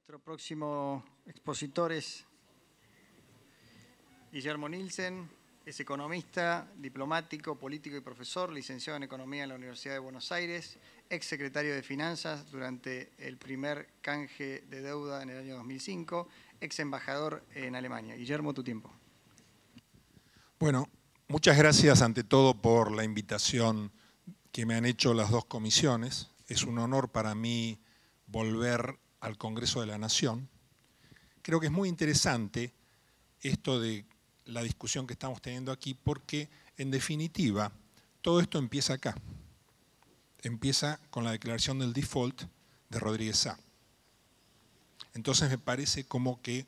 Nuestro próximo expositor es Guillermo Nielsen, es economista, diplomático, político y profesor, licenciado en Economía en la Universidad de Buenos Aires, ex secretario de Finanzas durante el primer canje de deuda en el año 2005, ex embajador en Alemania. Guillermo, tu tiempo. Bueno, muchas gracias ante todo por la invitación que me han hecho las dos comisiones. Es un honor para mí volver al Congreso de la Nación. Creo que es muy interesante esto de la discusión que estamos teniendo aquí porque, en definitiva, todo esto empieza acá. Empieza con la declaración del default de Rodríguez Sá. Entonces me parece como que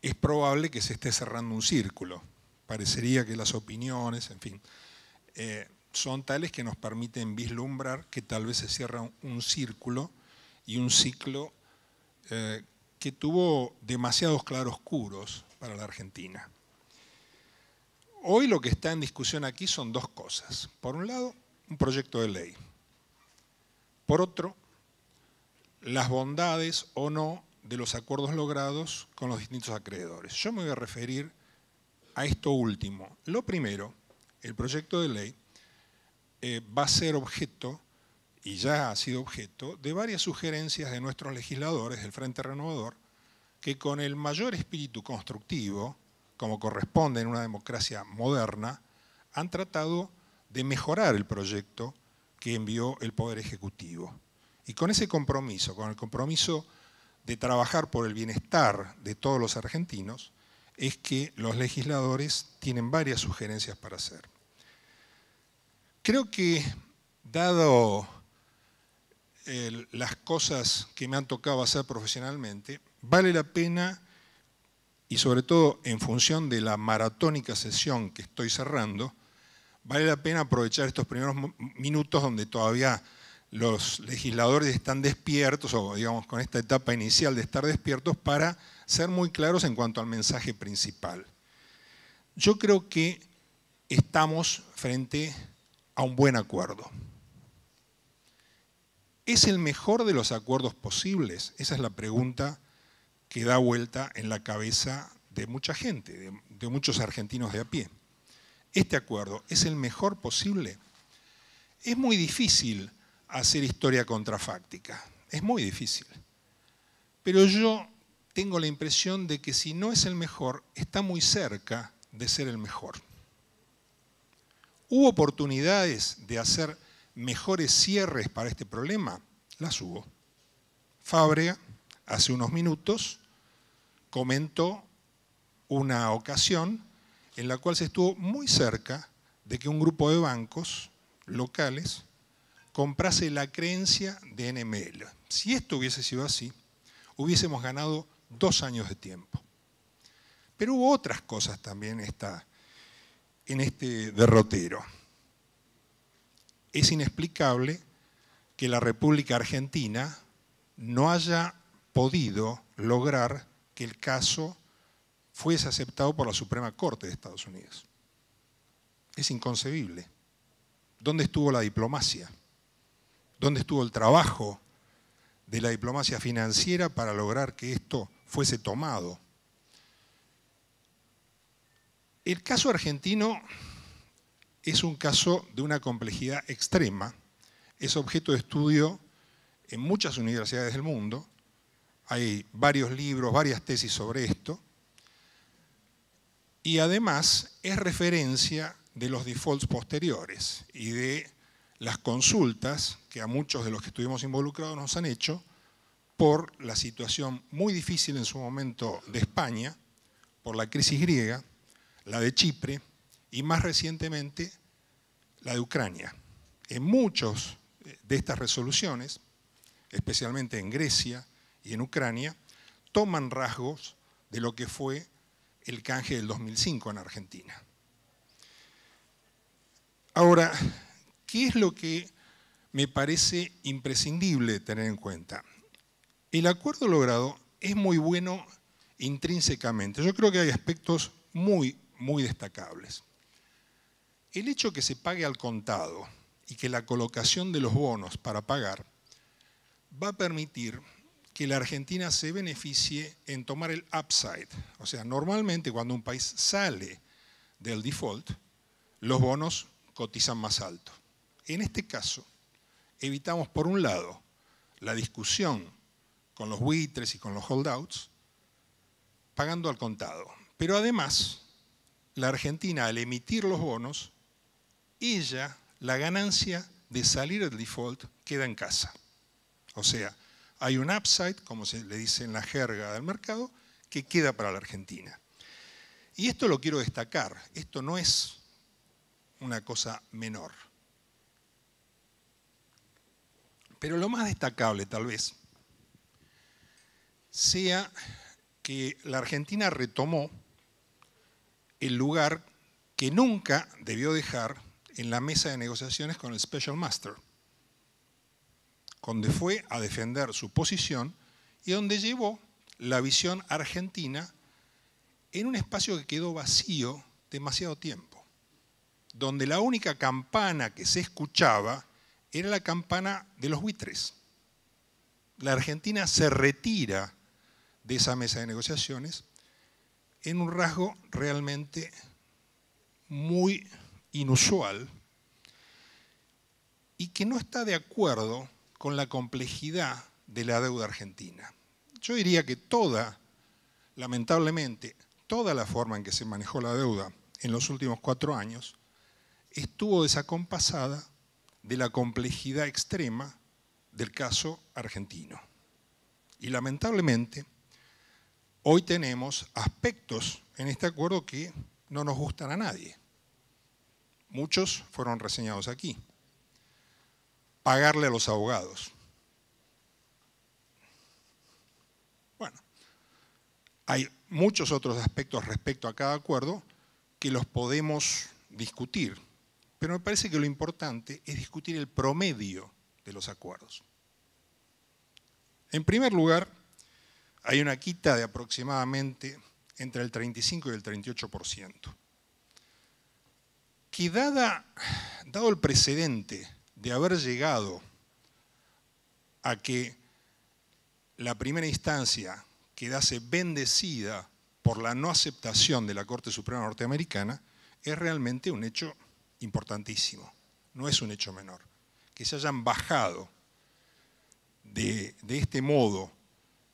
es probable que se esté cerrando un círculo. Parecería que las opiniones, en fin, son tales que nos permiten vislumbrar que tal vez se cierra un círculo y un ciclo que tuvo demasiados claroscuros para la Argentina. Hoy lo que está en discusión aquí son dos cosas. Por un lado, un proyecto de ley. Por otro, las bondades o no de los acuerdos logrados con los distintos acreedores. Yo me voy a referir a esto último. Lo primero, el proyecto de ley va a ser objeto, y ya ha sido objeto, de varias sugerencias de nuestros legisladores del Frente Renovador, que con el mayor espíritu constructivo, como corresponde en una democracia moderna, han tratado de mejorar el proyecto que envió el Poder Ejecutivo. Y con ese compromiso, con el compromiso de trabajar por el bienestar de todos los argentinos, es que los legisladores tienen varias sugerencias para hacer. Creo que, dado las cosas que me han tocado hacer profesionalmente, vale la pena, y sobre todo en función de la maratónica sesión que estoy cerrando, vale la pena aprovechar estos primeros minutos donde todavía los legisladores están despiertos, o digamos con esta etapa inicial de estar despiertos, para ser muy claros en cuanto al mensaje principal. Yo creo que estamos frente a un buen acuerdo. ¿Es el mejor de los acuerdos posibles? Esa es la pregunta que da vuelta en la cabeza de mucha gente, de muchos argentinos de a pie. ¿Este acuerdo es el mejor posible? Es muy difícil hacer historia contrafáctica, es muy difícil. Pero yo tengo la impresión de que si no es el mejor, está muy cerca de ser el mejor. ¿Hubo oportunidades de hacer mejores cierres para este problema? Las hubo. Fábrega, hace unos minutos, comentó una ocasión en la cual se estuvo muy cerca de que un grupo de bancos locales comprase la creencia de NML. Si esto hubiese sido así, hubiésemos ganado 2 años de tiempo. Pero hubo otras cosas también en este derrotero. Es inexplicable que la República Argentina no haya podido lograr que el caso fuese aceptado por la Suprema Corte de Estados Unidos. Es inconcebible. ¿Dónde estuvo la diplomacia? ¿Dónde estuvo el trabajo de la diplomacia financiera para lograr que esto fuese tomado? El caso argentino es un caso de una complejidad extrema, es objeto de estudio en muchas universidades del mundo, hay varios libros, varias tesis sobre esto, y además es referencia de los defaults posteriores y de las consultas que a muchos de los que estuvimos involucrados nos han hecho por la situación muy difícil en su momento de España, por la crisis griega, la de Chipre y más recientemente la de Ucrania. En muchas de estas resoluciones, especialmente en Grecia y en Ucrania, toman rasgos de lo que fue el canje del 2005 en Argentina. Ahora, ¿qué es lo que me parece imprescindible tener en cuenta? El acuerdo logrado es muy bueno intrínsecamente. Yo creo que hay aspectos muy destacables. El hecho que se pague al contado y que la colocación de los bonos para pagar va a permitir que la Argentina se beneficie en tomar el upside. O sea, normalmente cuando un país sale del default, los bonos cotizan más alto. En este caso, evitamos por un lado la discusión con los buitres y con los holdouts, pagando al contado. Pero además, la Argentina al emitir los bonos, ella, la ganancia de salir del default, queda en casa. O sea, hay un upside, como se le dice en la jerga del mercado, que queda para la Argentina. Y esto lo quiero destacar, esto no es una cosa menor. Pero lo más destacable, tal vez, sea que la Argentina retomó el lugar que nunca debió dejar en la mesa de negociaciones con el Special Master, donde fue a defender su posición y donde llevó la visión argentina en un espacio que quedó vacío demasiado tiempo, donde la única campana que se escuchaba era la campana de los buitres. La Argentina se retira de esa mesa de negociaciones en un rasgo realmente muy inusual y que no está de acuerdo con la complejidad de la deuda argentina. Yo diría que lamentablemente, toda la forma en que se manejó la deuda en los últimos 4 años estuvo desacompasada de la complejidad extrema del caso argentino. Y lamentablemente, hoy tenemos aspectos en este acuerdo que no nos gustan a nadie. Muchos fueron reseñados aquí. Pagarle a los abogados. Bueno, hay muchos otros aspectos respecto a cada acuerdo que los podemos discutir, pero me parece que lo importante es discutir el promedio de los acuerdos. En primer lugar, hay una quita de aproximadamente entre el 35 y el 38%. Que dado el precedente de haber llegado a que la primera instancia quedase bendecida por la no aceptación de la Corte Suprema Norteamericana, es realmente un hecho importantísimo, no es un hecho menor. Que se hayan bajado de este modo,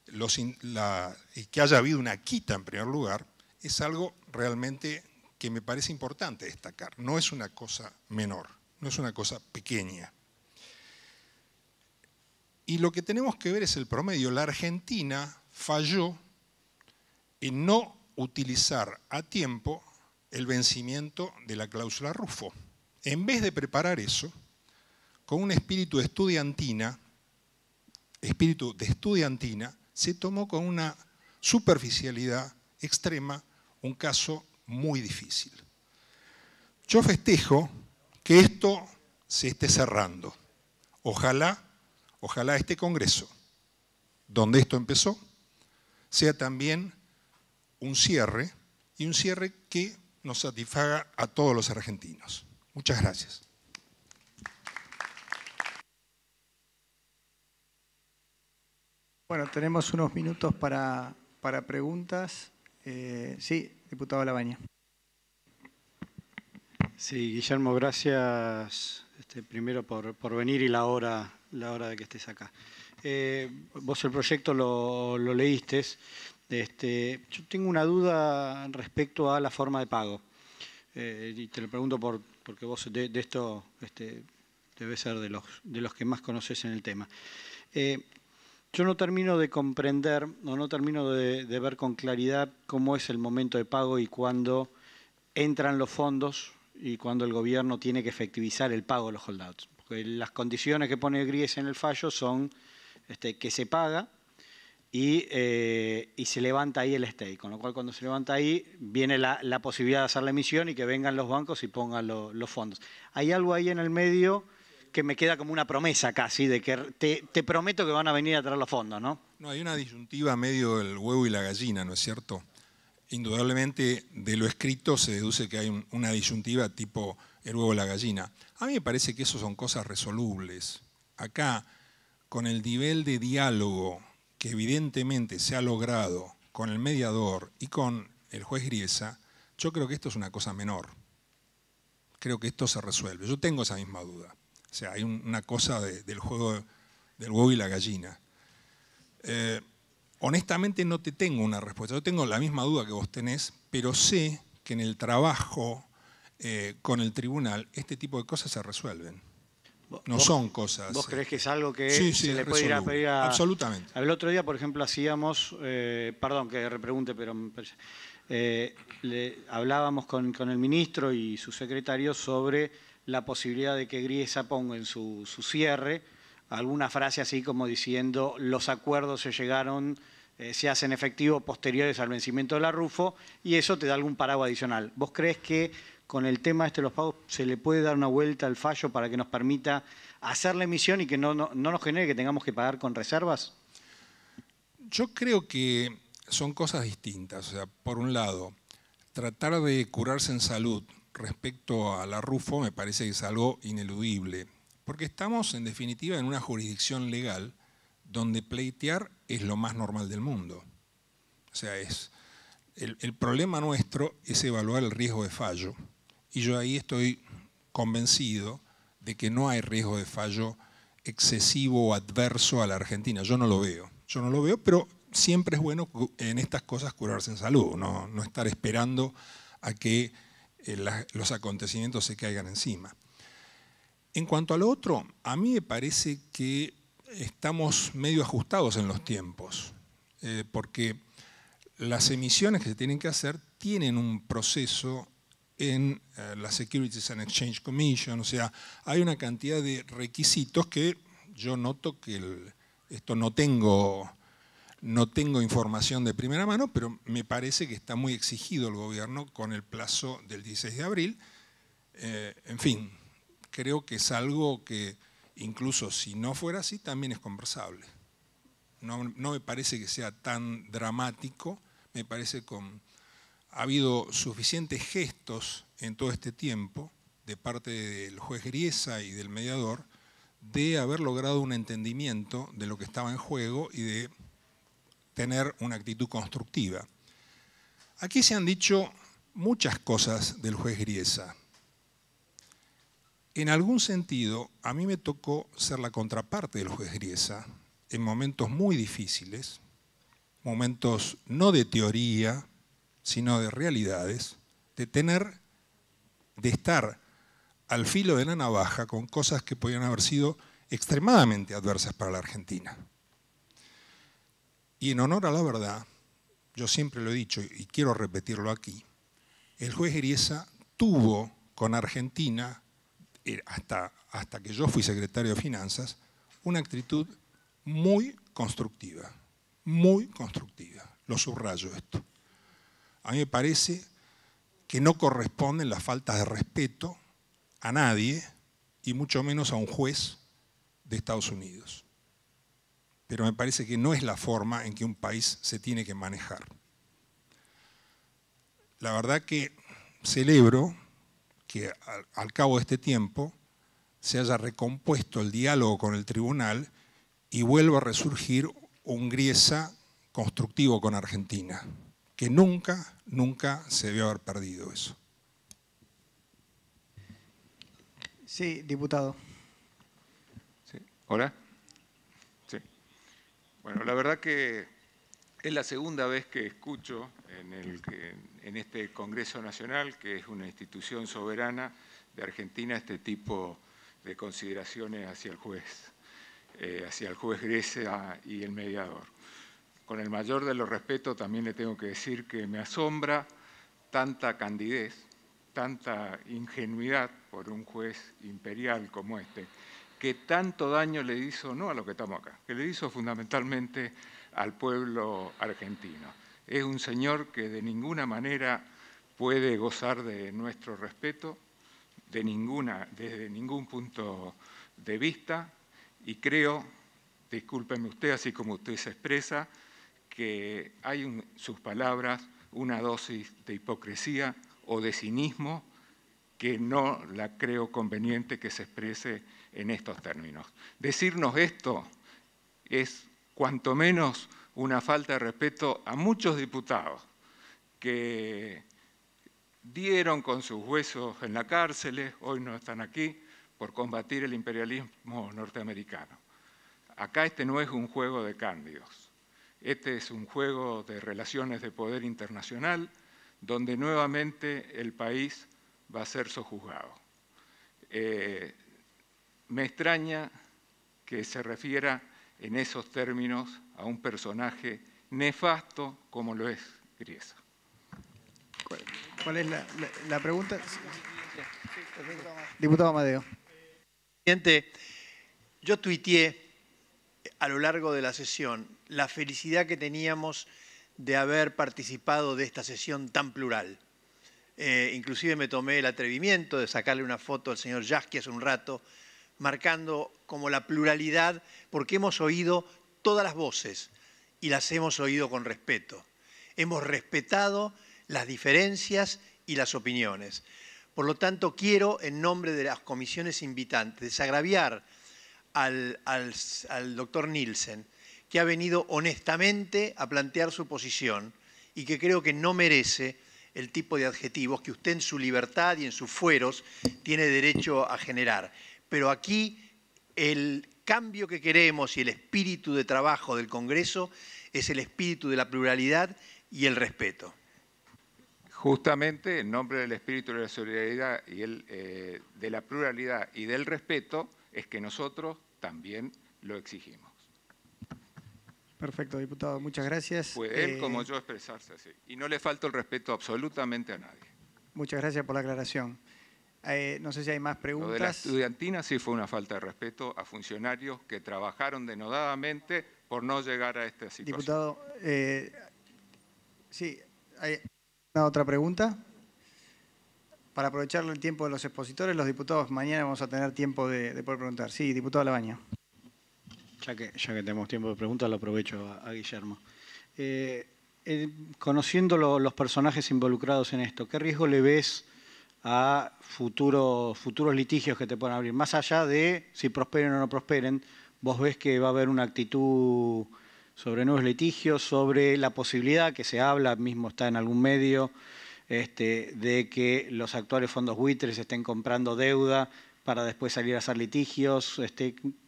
que haya habido una quita en primer lugar, es algo realmente que me parece importante destacar. No es una cosa menor, no es una cosa pequeña. Y lo que tenemos que ver es el promedio. La Argentina falló en no utilizar a tiempo el vencimiento de la cláusula Ruffo. En vez de preparar eso, con un espíritu de estudiantina, se tomó con una superficialidad extrema un caso muy difícil. Yo festejo que esto se esté cerrando. Ojalá este Congreso, donde esto empezó, sea también un cierre, y un cierre que nos satisfaga a todos los argentinos. Muchas gracias. Bueno, tenemos unos minutos para preguntas. Sí, diputado Labaña. Sí, Guillermo, gracias primero por venir y la hora de que estés acá. Vos el proyecto lo leíste. Yo tengo una duda respecto a la forma de pago. Y te lo pregunto porque vos de esto debes ser de los que más conoces en el tema. Yo no termino de comprender o no termino de ver con claridad cómo es el momento de pago y cuándo entran los fondos y cuándo el gobierno tiene que efectivizar el pago de los holdouts. Porque las condiciones que pone Gries en el fallo son que se paga y se levanta ahí el stake. Con lo cual, cuando se levanta ahí, viene la posibilidad de hacer la emisión y que vengan los bancos y pongan los fondos. Hay algo ahí en el medio que me queda como una promesa casi, de que te prometo que van a venir a traer los fondos, ¿no? No, hay una disyuntiva medio del huevo y la gallina, ¿no es cierto? Indudablemente de lo escrito se deduce que hay una disyuntiva tipo el huevo y la gallina. A mí me parece que eso son cosas resolubles. Acá, con el nivel de diálogo que evidentemente se ha logrado con el mediador y con el juez Griesa, yo creo que esto es una cosa menor. Creo que esto se resuelve. Yo tengo esa misma duda. O sea, hay una cosa del juego del huevo y la gallina. Honestamente no te tengo una respuesta. Yo tengo la misma duda que vos tenés, pero sé que en el trabajo con el tribunal este tipo de cosas se resuelven. No son cosas... ¿Vos creés que es algo que sí, se le puede ir a pedir a...? Absolutamente. El otro día, por ejemplo, hacíamos... perdón que repregunte, pero me parece... hablábamos con el ministro y su secretario sobre la posibilidad de que Griesa ponga en su cierre alguna frase así como diciendo los acuerdos se hacen efectivos posteriores al vencimiento de la RUFO y eso te da algún paraguas adicional. ¿Vos creés que con el tema de los pagos se le puede dar una vuelta al fallo para que nos permita hacer la emisión y que no nos genere que tengamos que pagar con reservas? Yo creo que son cosas distintas. O sea, por un lado, tratar de curarse en salud respecto a la RUFO me parece que es algo ineludible, porque estamos en definitiva en una jurisdicción legal donde pleitear es lo más normal del mundo. O sea, el problema nuestro es evaluar el riesgo de fallo. Y yo ahí estoy convencido de que no hay riesgo de fallo excesivo o adverso a la Argentina. Yo no lo veo, pero siempre es bueno en estas cosas curarse en salud, no estar esperando a que los acontecimientos se caigan encima. En cuanto a lo otro, a mí me parece que estamos medio ajustados en los tiempos, porque las emisiones que se tienen que hacer tienen un proceso en la Securities and Exchange Commission, o sea, hay una cantidad de requisitos que yo noto que esto no tengo información de primera mano, pero me parece que está muy exigido el gobierno con el plazo del 16 de abril. En fin, creo que es algo que incluso si no fuera así también es conversable. No me parece que sea tan dramático, me parece que ha habido suficientes gestos en todo este tiempo de parte del juez Griesa y del mediador de haber logrado un entendimiento de lo que estaba en juego y de tener una actitud constructiva. Aquí se han dicho muchas cosas del juez Griesa. En algún sentido, a mí me tocó ser la contraparte del juez Griesa en momentos muy difíciles, momentos no de teoría, sino de realidades, de estar al filo de la navaja con cosas que podían haber sido extremadamente adversas para la Argentina. Y en honor a la verdad, yo siempre lo he dicho y quiero repetirlo aquí, el juez Griesa tuvo con Argentina, hasta que yo fui secretario de Finanzas, una actitud muy constructiva, lo subrayo esto. A mí me parece que no corresponden las faltas de respeto a nadie, y mucho menos a un juez de Estados Unidos. Pero me parece que no es la forma en que un país se tiene que manejar. La verdad que celebro que al cabo de este tiempo se haya recompuesto el diálogo con el tribunal y vuelva a resurgir un Griesa constructivo con Argentina, que nunca se debió haber perdido eso. Sí, diputado. ¿Sí? ¿Hola? Sí. Bueno, la verdad que es la segunda vez que escucho en este Congreso Nacional, que es una institución soberana de Argentina, este tipo de consideraciones hacia el juez Griesa y el mediador. Con el mayor de los respetos también le tengo que decir que me asombra tanta candidez, tanta ingenuidad por un juez imperial como este, que tanto daño le hizo, no a los que estamos acá, que le hizo fundamentalmente al pueblo argentino. Es un señor que de ninguna manera puede gozar de nuestro respeto, desde ningún punto de vista, y creo, discúlpeme usted, así como usted se expresa, que hay en sus palabras una dosis de hipocresía o de cinismo que no la creo conveniente que se exprese en estos términos. Decirnos esto es cuanto menos una falta de respeto a muchos diputados que dieron con sus huesos en la cárcel, hoy no están aquí, por combatir el imperialismo norteamericano. Acá este no es un juego de cándidos, este es un juego de relaciones de poder internacional donde nuevamente el país va a ser sojuzgado. Me extraña que se refiera en esos términos a un personaje nefasto como lo es Griesa. ¿Cuál es la pregunta? Diputado Amadeo. Presidente, yo tuiteé a lo largo de la sesión la felicidad que teníamos de haber participado de esta sesión tan plural. Inclusive me tomé el atrevimiento de sacarle una foto al señor Yasky hace un rato, marcando como la pluralidad, porque hemos oído todas las voces y las hemos oído con respeto. Hemos respetado las diferencias y las opiniones. Por lo tanto, quiero, en nombre de las comisiones invitantes, desagraviar al doctor Nielsen, que ha venido honestamente a plantear su posición y que creo que no merece el tipo de adjetivos que usted en su libertad y en sus fueros tiene derecho a generar. Pero aquí el cambio que queremos y el espíritu de trabajo del Congreso es el espíritu de la pluralidad y el respeto. Justamente en nombre del espíritu de la solidaridad y de la pluralidad y del respeto es que nosotros también lo exigimos. Perfecto, diputado. Muchas gracias. Puede él como yo expresarse así. Y no le falta el respeto absolutamente a nadie. Muchas gracias por la aclaración. No sé si hay más preguntas. Lo de la estudiantina sí fue una falta de respeto a funcionarios que trabajaron denodadamente por no llegar a esta situación. Diputado, sí, ¿hay una otra pregunta? Para aprovechar el tiempo de los expositores, los diputados mañana vamos a tener tiempo de poder preguntar. Sí, diputado Labaña. Ya que tenemos tiempo de preguntas, lo aprovecho a Guillermo. Conociendo los personajes involucrados en esto, ¿qué riesgo le ves a futuros litigios que te puedan abrir? Más allá de si prosperen o no prosperen, ¿vos ves que va a haber una actitud sobre nuevos litigios, sobre la posibilidad que se habla, mismo está en algún medio, de que los actuales fondos buitres estén comprando deuda para después salir a hacer litigios?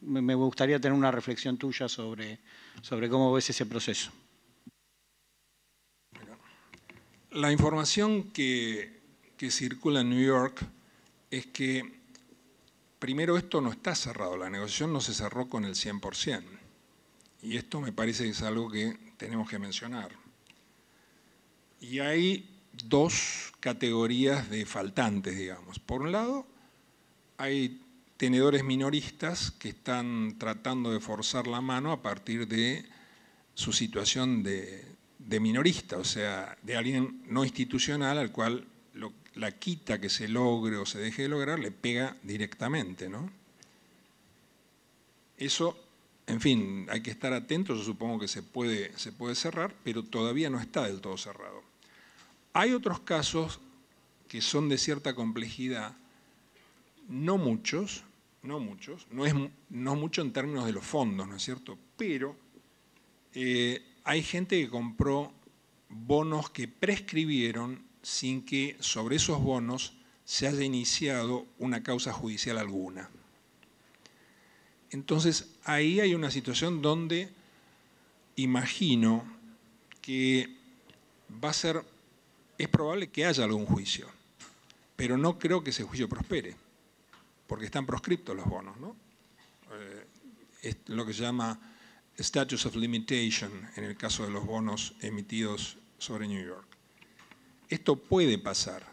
Me gustaría tener una reflexión tuya sobre cómo ves ese proceso. La información que circula en New York es que, primero, esto no está cerrado, la negociación no se cerró con el 100%. Y esto me parece que es algo que tenemos que mencionar. Y hay dos categorías de faltantes, digamos. Por un lado, hay tenedores minoristas que están tratando de forzar la mano a partir de su situación de minorista, o sea, de alguien no institucional al cual la quita que se logre o se deje de lograr le pega directamente, ¿no? Eso, en fin, hay que estar atentos, yo supongo que se puede cerrar, pero todavía no está del todo cerrado. Hay otros casos que son de cierta complejidad, no muchos, no mucho en términos de los fondos, ¿no es cierto? Pero hay gente que compró bonos que prescribieron sin que sobre esos bonos se haya iniciado una causa judicial alguna. Entonces, ahí hay una situación donde imagino que es probable que haya algún juicio, pero no creo que ese juicio prospere, porque están proscriptos los bonos, ¿no? Es lo que se llama statute of limitation en el caso de los bonos emitidos sobre New York. Esto puede pasar.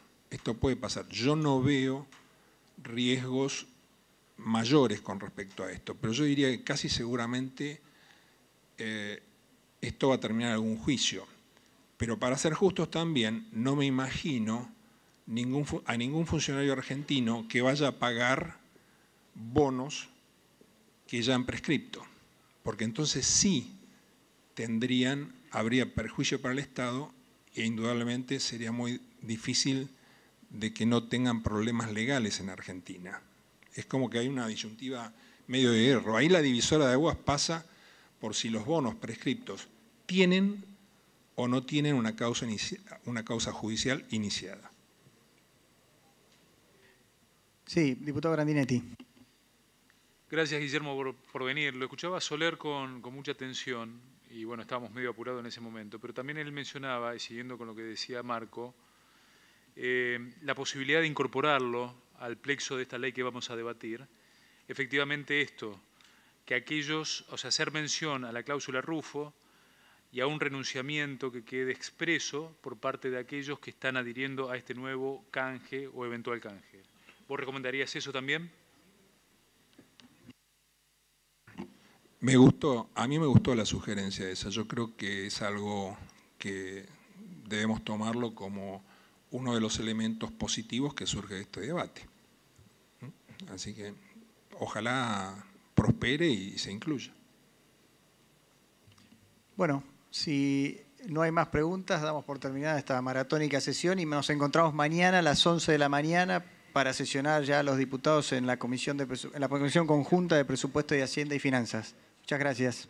Yo no veo riesgos mayores con respecto a esto, pero yo diría que casi seguramente esto va a terminar en algún juicio. Pero para ser justos también, no me imagino a ningún funcionario argentino que vaya a pagar bonos que ya han prescripto, porque entonces sí habría perjuicio para el Estado e indudablemente sería muy difícil de que no tengan problemas legales en Argentina. Es como que hay una disyuntiva medio de hierro. Ahí la divisora de aguas pasa por si los bonos prescriptos tienen o no tienen una causa judicial iniciada. Sí, diputado Grandinetti. Gracias, Guillermo, por venir. Lo escuchaba a Soler con mucha atención y bueno, estábamos medio apurados en ese momento, pero también él mencionaba, y siguiendo con lo que decía Marco, la posibilidad de incorporarlo al plexo de esta ley que vamos a debatir. Efectivamente esto, que aquellos, o sea, hacer mención a la cláusula Rufo y a un renunciamiento que quede expreso por parte de aquellos que están adhiriendo a este nuevo canje o eventual canje. ¿Vos recomendarías eso también? A mí me gustó la sugerencia esa. Yo creo que es algo que debemos tomarlo como uno de los elementos positivos que surge de este debate. Así que ojalá prospere y se incluya. Bueno, si no hay más preguntas, damos por terminada esta maratónica sesión y nos encontramos mañana a las 11 de la mañana para sesionar ya a los diputados en la comisión conjunta de Presupuesto y Hacienda y Finanzas. Muchas gracias.